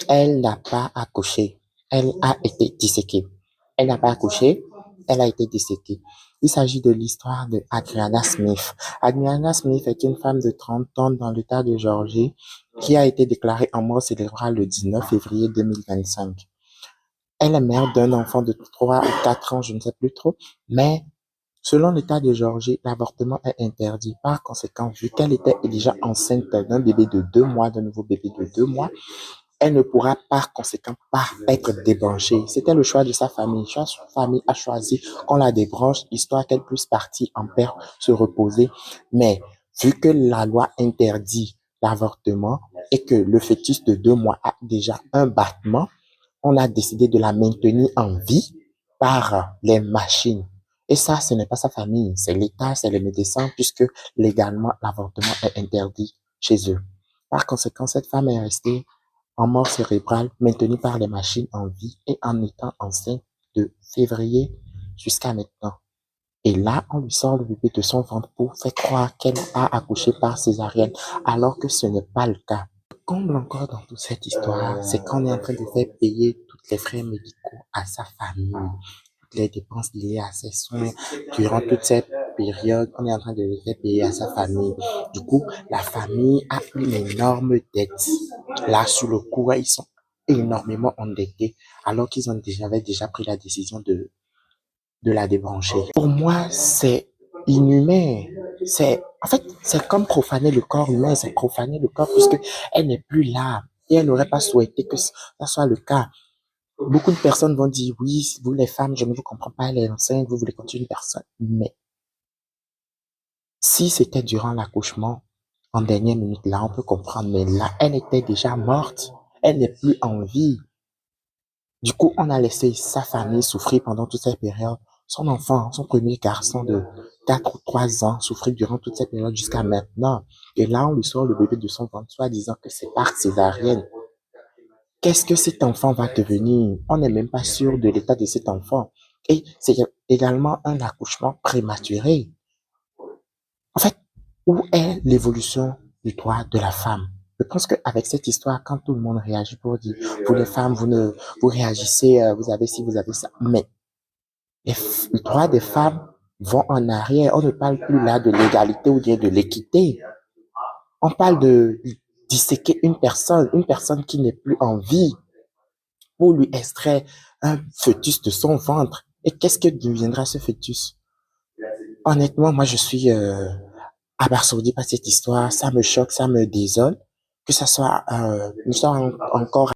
Elle n'a pas accouché. Elle a été disséquée. Elle n'a pas accouché. Elle a été disséquée. Il s'agit de l'histoire de Adriana Smith. Adriana Smith est une femme de 30 ans dans l'État de Géorgie qui a été déclarée en mort cérébrale le 19 février 2025. Elle est mère d'un enfant de 3 ou 4 ans, je ne sais plus trop, mais selon l'État de Géorgie, l'avortement est interdit. Par conséquent, vu qu'elle était déjà enceinte d'un bébé de 2 mois, d'un nouveau bébé de 2 mois, elle ne pourra par conséquent pas être débranchée. C'était le choix de sa famille. Sa famille a choisi qu'on la débranche, histoire qu'elle puisse partir en paix, se reposer. Mais vu que la loi interdit l'avortement et que le fœtus de 2 mois a déjà un battement, on a décidé de la maintenir en vie par les machines. Et ça, ce n'est pas sa famille, c'est l'État, c'est les médecins, puisque légalement, l'avortement est interdit chez eux. Par conséquent, cette femme est restée en mort cérébrale, maintenue par les machines en vie et en étant enceinte de février jusqu'à maintenant. Et là, on lui sort le bébé de son ventre pour faire croire qu'elle a accouché par césarienne, alors que ce n'est pas le cas. Le comble encore dans toute cette histoire, c'est qu'on est en train de faire payer tous les frais médicaux à sa famille, toutes les dépenses liées à ses soins durant toute cette période, on est en train de les faire payer à sa famille. Du coup, la famille a une énorme dette. Là, sous le coup, ils sont énormément endettés, alors qu'ils avaient déjà pris la décision de la débrancher. Pour moi, c'est inhumain. En fait, c'est comme profaner le corps humain, c'est profaner le corps puisque elle n'est plus là. Et elle n'aurait pas souhaité que ça soit le cas. Beaucoup de personnes vont dire, oui, vous les femmes, je ne vous comprends pas, elle est enceinte, vous voulez continuer une personne. Mais si c'était durant l'accouchement, en dernière minute, là, on peut comprendre. Mais là, elle était déjà morte. Elle n'est plus en vie. Du coup, on a laissé sa famille souffrir pendant toute cette période. Son enfant, son premier garçon de 4 ou 3 ans, souffrir durant toute cette période jusqu'à maintenant. Et là, on lui sort le bébé de son ventre, soit disant que c'est par césarienne. Qu'est-ce que cet enfant va devenir? On n'est même pas sûr de l'état de cet enfant. Et c'est également un accouchement prématuré. En fait, où est l'évolution du droit de la femme? Je pense qu'avec cette histoire, quand tout le monde réagit pour dire, vous les femmes, vous réagissez, vous avez ci, vous avez ça. Mais les droits des femmes vont en arrière. On ne parle plus là de l'égalité ou bien de l'équité. On parle de disséquer une personne qui n'est plus en vie pour lui extraire un fœtus de son ventre. Et qu'est-ce que deviendra ce fœtus? Honnêtement, moi, je suis abasourdi par cette histoire. Ça me choque, ça me désole. Que ça soit, nous sommes encore